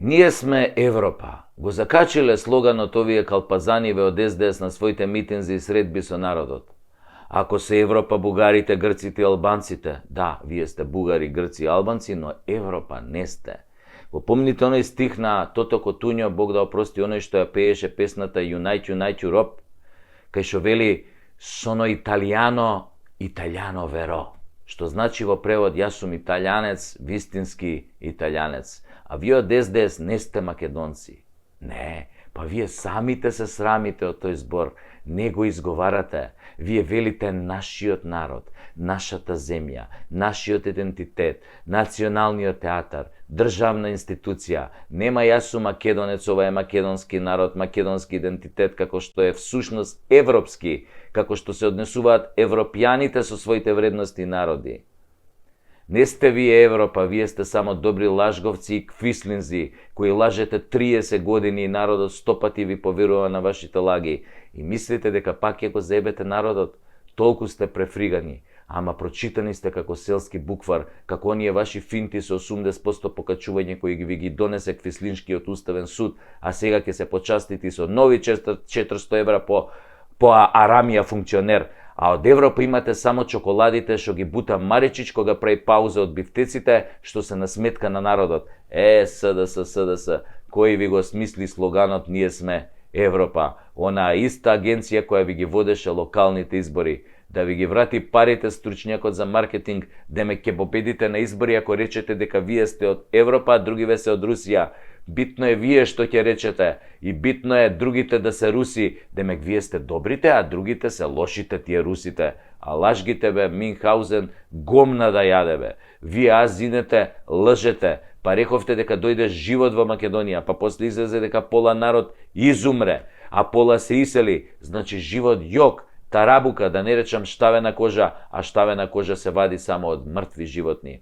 Ние сме Европа. Го закачиле слоганот овие калпазаниве од СДС на своите митинзи и средби со народот. Ако се Европа, бугарите, грците и албанците, да, вие сте бугари, грци и албанци, но Европа не сте. Го помните оној стих на Тото Котуњо, Бог да опрости, оној што ја пееше песната Unite, Unite Europe, кај што вели «Соно италијано веро», што значи во превод «Јас сум италијанец, вистински италијанец». А вие од СДС не сте македонци. Не, па вие самите се срамите од тој збор. Не го изговарате. Вие велите нашиот народ, нашата земја, нашиот идентитет, националниот театар, државна институција. Нема јас сум македонец, ова е македонски народ, македонски идентитет, како што е всушност европски, како што се однесуваат европјаните со своите вредности и народи. Не сте вие Европа, вие сте само добри лажговци и квислинзи, кои лажете 30 години и народот 100 пати ви поверува на вашите лаги. И мислите дека пак ќе го заебете народот? Толку сте префригани, ама прочитани сте како селски буквар, како оние ваши финти со 80% покачување кои ви ги донесе Квислиншкиот уставен суд, а сега ќе се почастите со нови 400 евра по арамија функционер. А од Европа имате само чоколадите што ги бута Маричич кога прави пауза од бифтеците, што се на сметка на народот. СДС, кој ви го смисли слоганот «Ние сме Европа», онаа иста агенција која ви ги водеше локалните избори, да ви ги врати парите стручњакот за маркетинг, демек ќе победите на избори ако речете дека вие сте од Европа, а другиве се од Русија. Битно е вие што ќе речете и битно е другите да се руси, демек вие сте добрите, а другите се лошите, тие русите. А лажгите бе, Минхаузен, гомна да јаде бе. Вие азинете, лжете, па рековте дека дојде живот во Македонија, па после излезе дека пола народ изумре, а пола се исели, значи живот јок, тарабука, да не речам штавена кожа, а штавена кожа се вади само од мртви животни.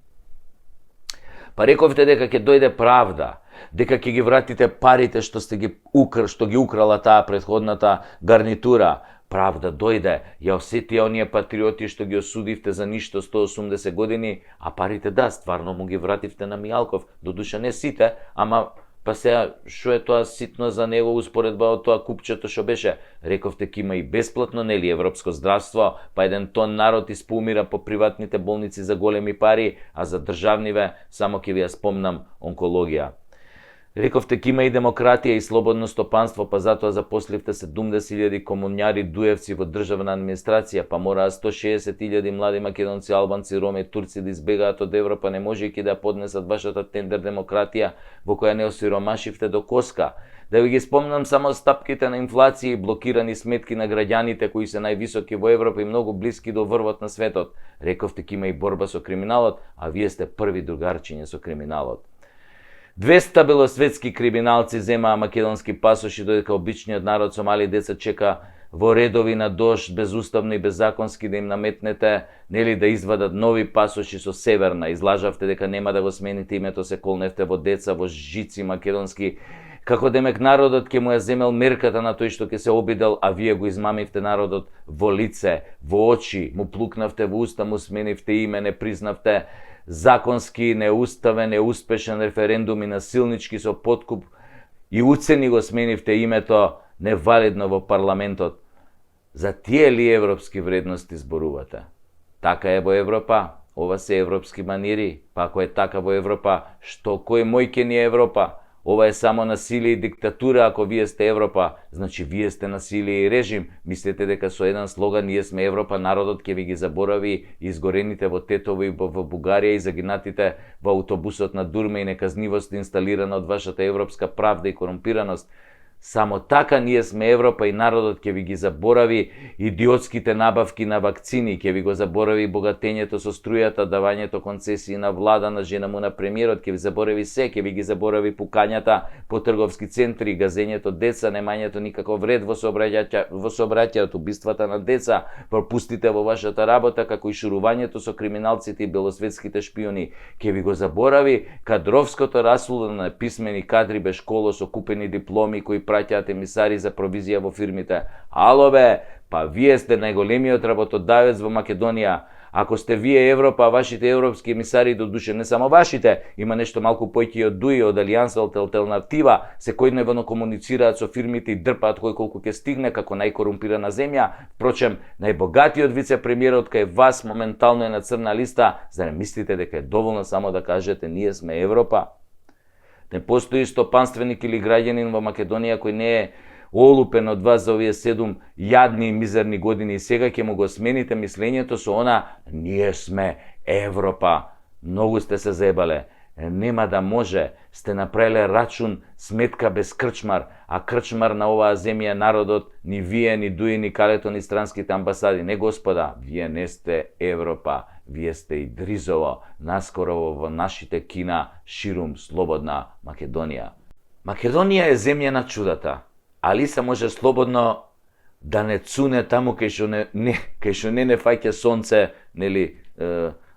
Па рековте дека ќе дојде правда, дека ќе ги вратите парите што ги украла таа претходната гарнитура. Правда дојде, ја осетија оние патриоти што ги осудивте за ништо 180 години, а парите да, стварно му ги вративте на Мијалков, додуша не сите, ама па сега шо е тоа ситно за него успоредба од тоа купчето што беше? Рековте ке има и бесплатно, нели, европско здравство, па еден тон народ испоумира по приватните болници за големи пари, а за државниве само ќе ви ја спомнам онкологија. Рековте ке има и демократија и слободно стопанство, па затоа запосливте 70.000 комунјари дуевци во државна администрација, па мораа 160.000 млади македонци, албанци, роми, турци да избегаат од Европа, не можејќи да поднесат вашата тендер демократија во која не осиромашивте до коска. Да ви ги спомнам само стапките на инфлација и блокирани сметки на граѓаните кои се највисоки во Европа и многу блиски до врвот на светот. Рековте ке има и борба со криминалот, а вие сте први другарчиња со криминалот. 200 белосветски криминалци земаа македонски пасоши, додека обичниот народ со мали деца чека во редови на дожд, безуставно и беззаконски да им наметнете, нели да извадат нови пасоши со северна. Излажавте дека нема да го смените името, се колневте во деца, во жици македонски, како демек народот ќе му ја земел мерката на тој што ќе се обидел, а вие го измамивте народот во лице, во очи, му плукнавте во уста, му сменивте име, не признавте законски, неуставен, неуспешен референдум и насилнички со подкуп и уцени го сменивте името невалидно во парламентот. За тие ли европски вредности зборувате? Така е во Европа, ова се европски манири, па ако е така во Европа, што кој мој ке ни е Европа? Ова е само насилие и диктатура ако вие сте Европа, значи вие сте насилие и режим. Мислите дека со еден слоган ние сме Европа, народот ќе ви ги заборави изгорените во Тетово и во Бугарија и загинатите во автобусот на Дурме и неказнивост инсталирана од вашата европска правда и корумпираност. Само така ние сме Европа и народот ќе ви ги заборави идиотските набавки на вакцини, ќе ви го заборави богатењето со струјата, давањето концесии на влада, на жена му на премиерот, ќе ви заборави се, ќе ви ги заборави пукањата по трговски центри, газењето деца, немањето никаков ред во сообраќајот, убиствата на деца, пропустите во вашата работа, како и шурувањето со криминалците и белосветските шпиони. Ќе ви го заборави кадровското расулување на писмени кадри без школа со купени дипломи кои праќаат емисари за провизија во фирмите. Ало бе, па вие сте најголемиот работодавец во Македонија, Ако сте вие Европа, вашите европски емисари до душе, не само вашите, има нешто малку појки од ДУИ, од Алијанса, од Алтернатива, секојдневно комуницираат со фирмите и дрпаат кој колку ќе стигне како најкорумпирана земја. Впрочем, најбогатиот вице-премиерот кај вас моментално е на црна листа. За не мислите дека е доволно само да кажете ние сме Европа? Не постои стопанственик или граѓанин во Македонија кој не е олупен од вас за овие 7 јадни и мизерни години и сега ќе му го смените мислењето со она ние сме Европа. Многу сте се заебале. Нема да може. Сте направиле рачун, сметка без крчмар, а крчмар на оваа земја народот, ни вие, ни ДУИ, ни калето, ни странските амбасади. Не, господа, вие не сте Европа, вие сте Идризово, наскоро во нашите кина ширум слободна Македонија. Македонија е земја на чудата. Алиса може слободно да не цуне таму кај што не фаќа сонце, нели,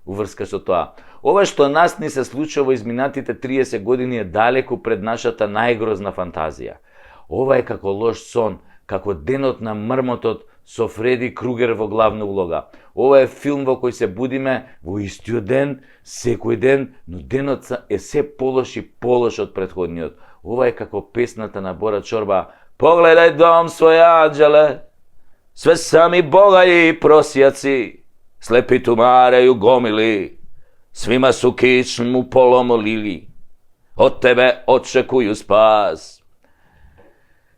уврска со тоа. Ова што нас ни се случува во изминатите 30 години е далеку пред нашата најгрозна фантазија. Ова е како лош сон, како денот на мрмотот со Фреди Кругер во главна улога. Ова е филм во кој се будиме во истиот ден, секој ден, но денот е се полош и полош од претходниот. Ова е како песната на Бора Чорба: Погледај дом свој, анđеле, све сами богаји и просјаци, слепи тумареју гомили, свима су кичму поломолили, од тебе очекују спас.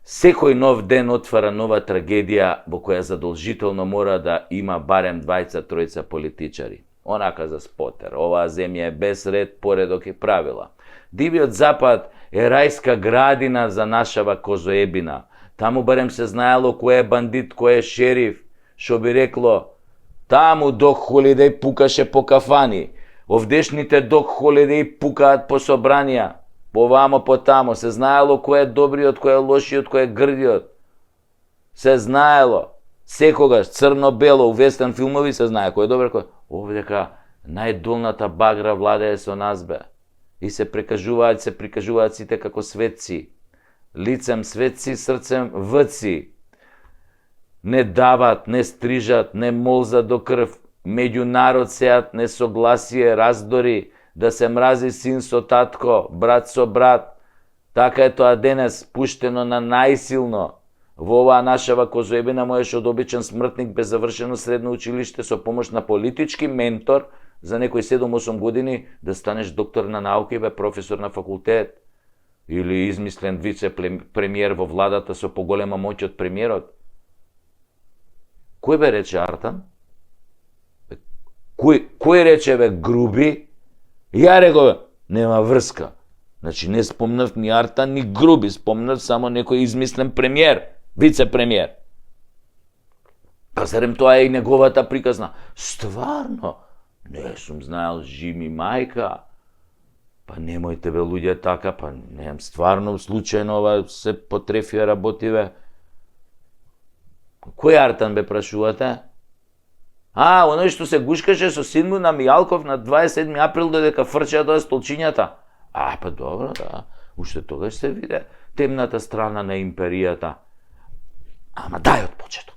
Секој нов ден отвара нова трагедија во која задолжително мора да има барем 2-3 политичари. Онака за спотер, оваа земја е без ред, поредок и правила. Дивиот запад е рајска градина за нашава козоебина. Таму барем се знаело кој е бандит, кој е шериф. Шо би рекло, таму Док Холидеј пукаше по кафани. Овдешните Док Холидеј пукаат по собранија. Повамо по тамо се знаело кој е добриот, кој е лошиот, кој е грдиот. Се знаело. Секогаш црно-бело у вестern филмови се знае кој е добар, кој. Овдека најдолната багра владее со нас, бе. И се прикажуваат сите како светци. Лицем светци, срцем вци. Не дават, не стрижат, не молзат до крв. Меѓу народ сеат несогласие, раздори, да се мрази син со татко, брат со брат. Така е тоа денес, пуштено на најсилно. Во оваа нашава козоебина можеш од обичен смртник без завршено средно училиште со помош на политички ментор за некои 7-8 години да станеш доктор на науки, бе, професор на факултет. Или измислен вице-премиер во владата со поголема моќ од премиерот. Кој бе рече Артан? Кој рече, бе, Груби? Ја реков, нема врска. Значи не спомнав ни Артан, ни Груби, спомнав само некој измислен премиер, вице-премиер. Па зарем тоа е и неговата приказна. Стварно, не сум знаел, жими мајка. Па немојте, бе, луѓе, така, па неам стварно случајно ова се потрефија работиве. Кој Артан, бе, прашувате? Оној што се гушкаше со син му на Мијалков на 27 април додека фрчеа тоа столчињата. Па добро, да. Уште тогаш се виде темната страна на империјата. Ама дај од почеток.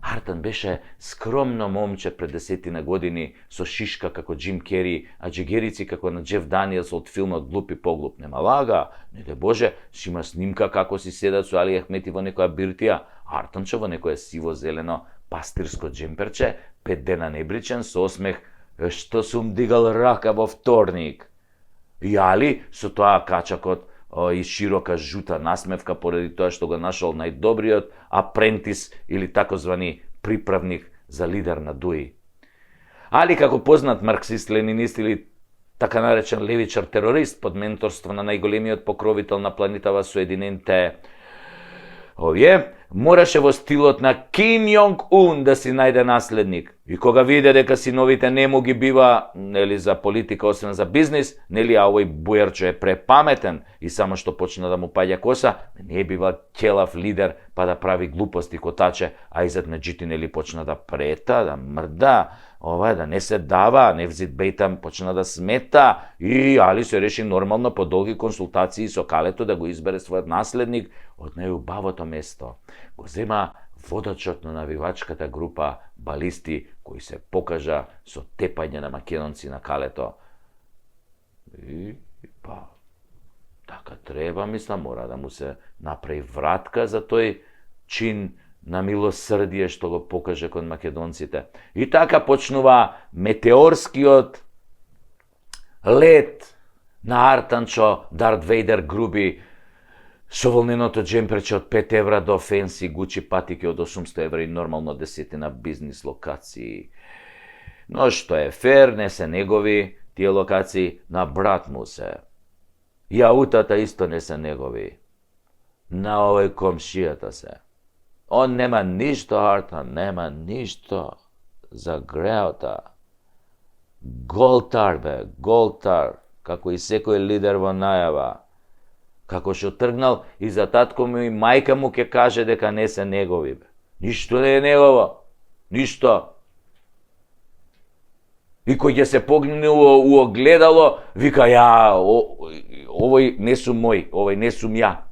Артан беше скромно момче пред 10 години со шишка како Джим Кери, а джегерици како на Джеф Даниелс од филмот Глуп и поглуп. Нема лага, не де Боже, си има снимка како си седат со Али Ахмети во некоја биртија, Артанче во некоја сиво-зелено пастирско джемперче, 5 дена небричен, со осмех, што сум дигал рака во вторник. И Али со тоа качакот и широка жута насмевка поради тоа што го нашол најдобриот апрентис или такозвани приправник за лидер на ДУИ. Али како познат марксист-ленинист или така наречен левичар терорист под менторство на најголемиот покровител на планетава Соединените мораше во стилот на Ким Јонг Ун да си најде наследник. И кога виде дека синовите не му ги бива, нели, за политика, освен за бизнис, нели, а овој буерчо е препаметен и само што почна да му паѓа коса, не бива ќелав лидер па да прави глупости котаче, а изад неџити, нели, почна да прета, да мрда, да не се дава, Невзит Бейтам почна да смета и Али се реши нормално по долги консултации со Калето да го избере својот наследник од најубавото место. Го зема водачот на навивачката група балисти кои се покажа со тепање на македонци на калето. И па така треба, мислам, мора да му се направи вратка за тој чин на милосрдие што го покаже кон македонците. И така почнува метеорскиот лет на Артанчо Дарт Вейдер груби со волненото джемперче од 5 евра до фенси Гучи патики од 800 евра и нормално 10 на бизнис локации. Но што е фер, не се негови тие локации, на брат му се. И аутата исто не се негови. На овој комшијата се. Он нема ништо, Артан, нема ништо за греота. Голтар, бе, голтар, како и секој лидер во најава. Како што тргнал и за татко му и мајка му ќе каже дека не се негови, бе. Ништо не е негово, ништо. И кој ќе се погне у огледало, вика, ја, овој не сум мој, овој не сум ја.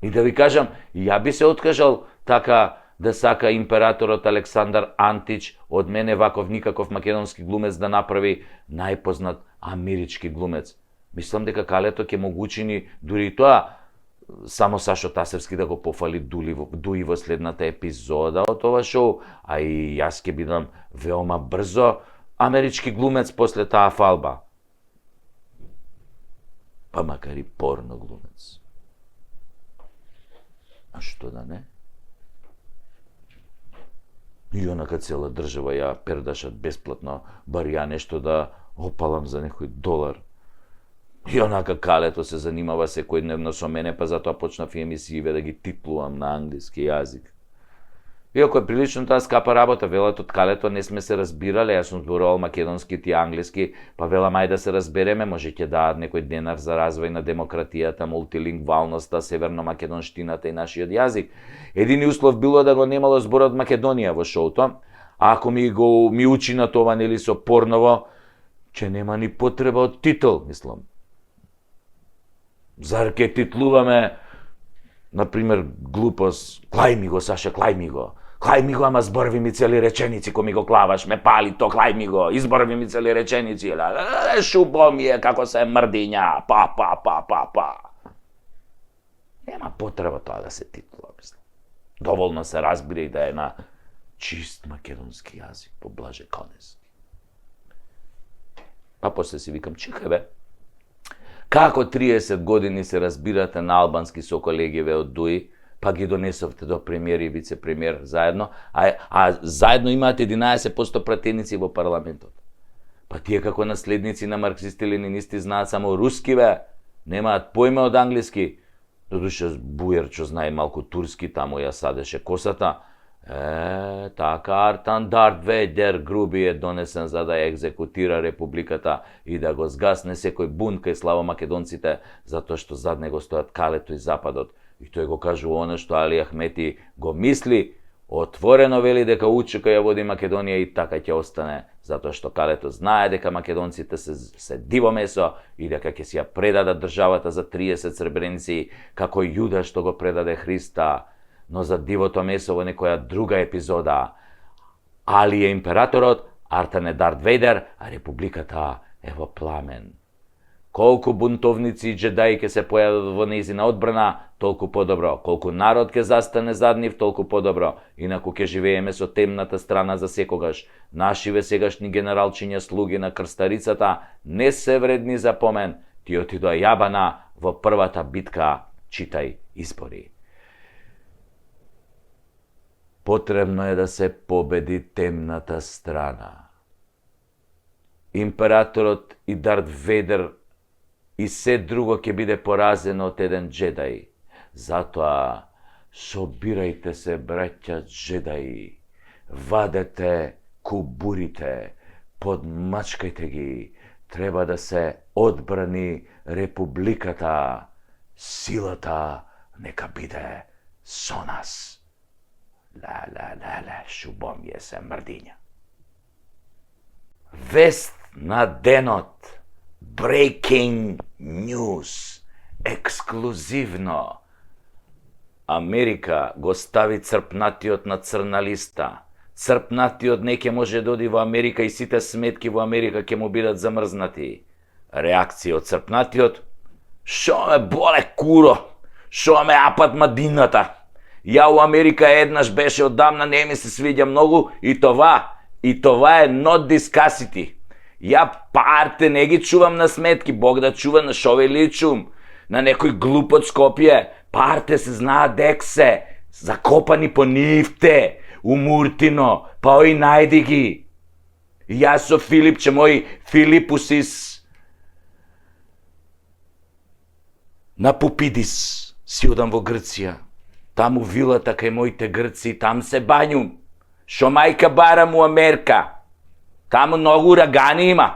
И да ви кажам, ја би се откажал така да сака императорот Александар Антич од мене ваков никаков македонски глумец да направи најпознат амерички глумец. Мислам дека калето ќе му учини дури и тоа само Сашо Тасевски да го пофали Дуи во следната епизода од ова шоу, а и јас ќе бидам веома брзо амерички глумец после таа фалба. Па макар и порно глумец. А што да не? И онака цела држава ја пердашат бесплатно, бар ја нешто да опалам за некој долар. И онака калето се занимава секојдневно со мене, па затоа почнав и емисииве да ги титлувам на англиски јазик. Иако е прилично таа скапа работа, велат од калето не сме се разбирале, јас сум зборувал македонски, ти англиски, па велам ај да се разбереме, може ќе дадат некој денар за развој на демократијата, мултилингвалноста, северно-македонштината и нашиот јазик. Едини услов било да го немало зборот Македонија во шоуто, а ако ми учи на това, нели со порново, ќе нема ни потреба од титул, мислам. Зар ке титлуваме, например, глупост, клај ми го, Саша, клај ми го. Клај ми го, ама зборви ми цели реченици, кој ми го клаваш, ме пали то, клај ми го, изборви ми цели реченици, шубо ми е како се мрдиња, па. Нема потреба тоа да се титлува, мислам. Доволно се разбира и да е на чист македонски јазик, по Блаже Конески. Па после си викам, чекај бе, како 30 години се разбирате на албански со колегиве од Дуи, па ги донесовте до премиер и вице-премиер заедно, а заедно имаат 11% пратеници во парламентот. Па тие како наследници на марксисти-ленинисти знаат само руски, бе, немаат поима од англиски. Додуше Бујерчо знае малку турски, таму ја садеше косата. Така Артан Дарт Вейдер груби е донесен за да ја екзекутира републиката и да го згасне секој бунт кај славомакедонците, затоа што зад него стојат калето и западот. И тој го кажува оно што Али Ахмети го мисли, отворено вели дека Учука ја води Македонија и така ќе остане, затоа што калето знае дека македонците се диво месо и дека ќе си ја предадат државата за 30 сребреници, како Јуда што го предаде Христа. Но за дивото месо во некоја друга епизода. Али е императорот, Артан е Дарт Вейдер, а републиката е во пламен. Колку бунтовници и джедаи ќе се појават во нејзина одбрана, толку подобро. Колку народ ќе застане зад нив, толку подобро. Инаку ќе живееме со темната страна за секогаш. Нашиве сегашни генералчиња слуги на крстарицата не се вредни за помен. Ти отидоа јабана во првата битка, читај избори. Потребно е да се победи темната страна. Императорот и Дарт Вейдер и се друго ќе биде поразено од еден джедај. Затоа собирајте се, браќа джедаи, вадете кубурите, подмачкајте ги, треба да се одбрани републиката, силата нека биде со нас. Шубом е се мрдиња. Вест на денот. Breaking news. Ексклузивно. Америка го стави црпнатиот на црна листа. Црпнатиот не ќе може да оди во Америка и сите сметки во Америка ќе му бидат замрзнати. Реакција од црпнатиот: шо ме боле куро, шо ме апат мадината. Ја у Америка еднаш беше, одамна не ми се свиѓа многу и това е not discussity. Ја парте не ги чувам на сметки, Бог да чува, на шо ви личум, на некој глуп од Скопје. Парте се знаат дек се, закопани по нивте, у Муртино, па ој најди ги. Јас со Филипче, мој Филипусис, на Пупидис си одам во Грција. Таму вилата кај моите грци, там се бањум. Шо мајка барам у Америка. Таму многу урагани има.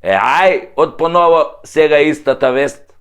Ај, од поново сега истата вест.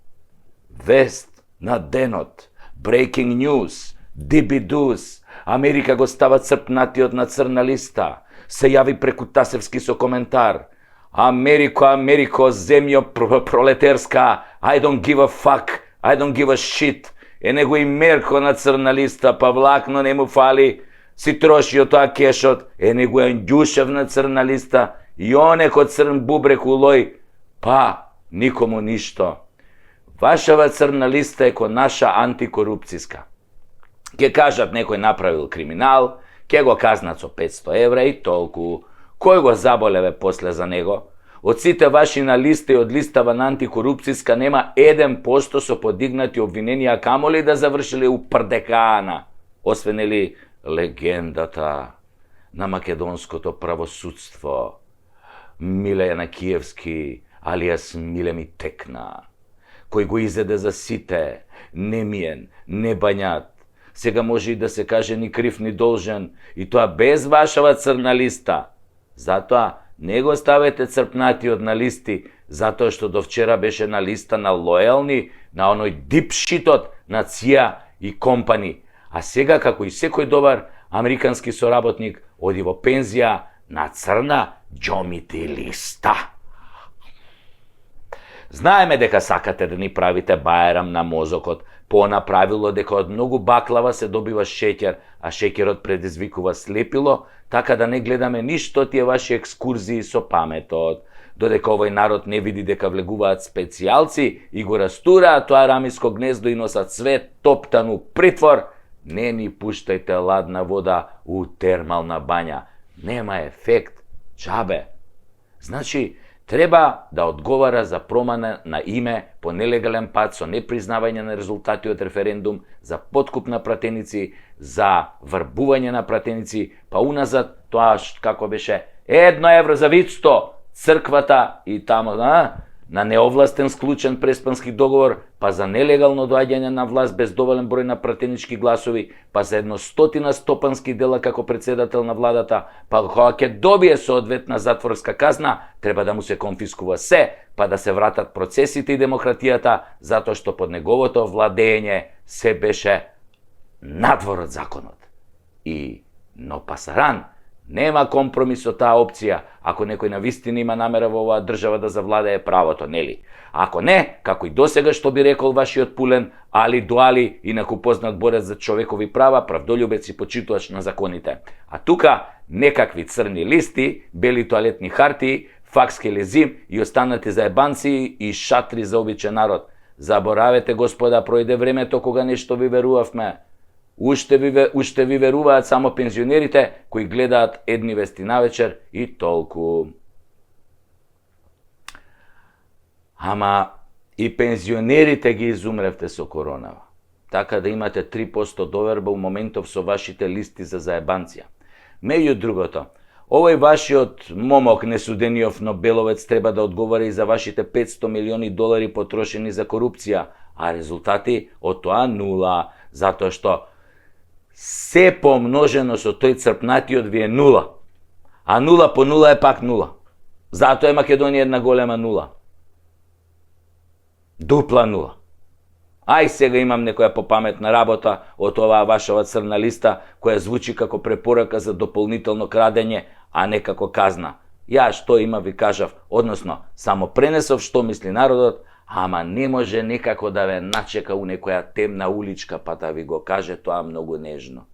Вест на денот. Breaking news. Дибидус. Америка го става црпнатиот на црна листа. Се јави преку Тасевски со коментар: Америко, земјо пролетерска, I don't give a fuck, I don't give a shit. Него и Мерко на црна листа, па влакно не му фали, си трошио тоа кешот, него е Ѓушев на црна листа, и онеко црн бубрек улој, па никому ништо. Вашава црна листа е ко наша антикорупцијска. Ке кажат некој направил криминал, ке го казнат со 500 евра и толку. Кој го заболеве после за него? Од сите ваши на листа и од листава на антикорупцијска нема 1% со подигнати обвиненија, камоли да завршили у прдекана, освен или легендата на македонското правосудство, Миле Јанакиевски, алијас Миле ми текна, кој го изеде за сите, немиен, небањат. Сега може и да се каже ни крив ни должен, и тоа без вашава црна листа. Затоа не го ставете црпнатиот на листи, затоа што до вчера беше на листа на лојални, на оној дипшитот на ЦИА и компани. А сега, како и секој добар американски соработник, оди во пензија на црна џомити листа. Знаеме дека сакате да ни правите бајрам на мозокот, по она правило дека од многу баклава се добива шеќер, а шеќерот предизвикува слепило, така да не гледаме ништо тие ваши екскурзии со паметот. Додека овој народ не види дека влегуваат специјалци и го растураат тоа рамиско гнездо и носат свет топтан у притвор, не ни пуштајте ладна вода у термална бања. Нема ефект, џабе. Значи, треба да одговара за промана на име по нелегален пат со непризнавање на резултати од референдум, за подкуп на пратеници, за врбување на пратеници, па уназад тоа како беше 1 евро за вицто, црквата и тамо на неовластен склучен преспански договор, па за нелегално доаѓање на власт без доволен број на пратенички гласови, па за 100 стопански дела како председател на владата, па кога ќе добие соодветна затворска казна, треба да му се конфискува се, па да се вратат процесите и демократијата, затоа што под неговото владење се беше надвор од законот. Но пасаран, нема компромис со таа опција, ако некој навистина има намера во оваа држава да завладее правото, нели? Ако не, како и досега што би рекол вашиот Пулен, Али Дуали, инаку познат борец за човекови права, правдолюбец и почитувач на законите. А тука некакви црни листи, бели тоалетни хартии, факски лезим и останати заебанци и шатри за обичен народ. Заборавете, господа, пројде времето кога нешто ви верувавме. Уште ви веруваат само пензионерите кои гледаат едни вести навечер и толку. Ама и пензионерите ги изумревте со коронава. Така да имате 3% доверба у моментов со вашите листи за заебанција. Меѓу другото, овој вашиот момок несудениот Нобеловец треба да одговара и за вашите $500 милиони потрошени за корупција, а резултати од тоа нула, затоа што се помножено со тој црпнатиот ви е нула. А нула по нула е пак нула. Затоа е Македонија една голема нула. Дупла нула. Ај сега имам некоја попаметна работа од оваа вашава црна листа, која звучи како препорака за дополнително крадење, а не како казна. Ја што има ви кажав, односно само пренесов што мисли народот, ама не може некако да ве начека у некоја темна уличка па да ви го каже тоа многу нежно.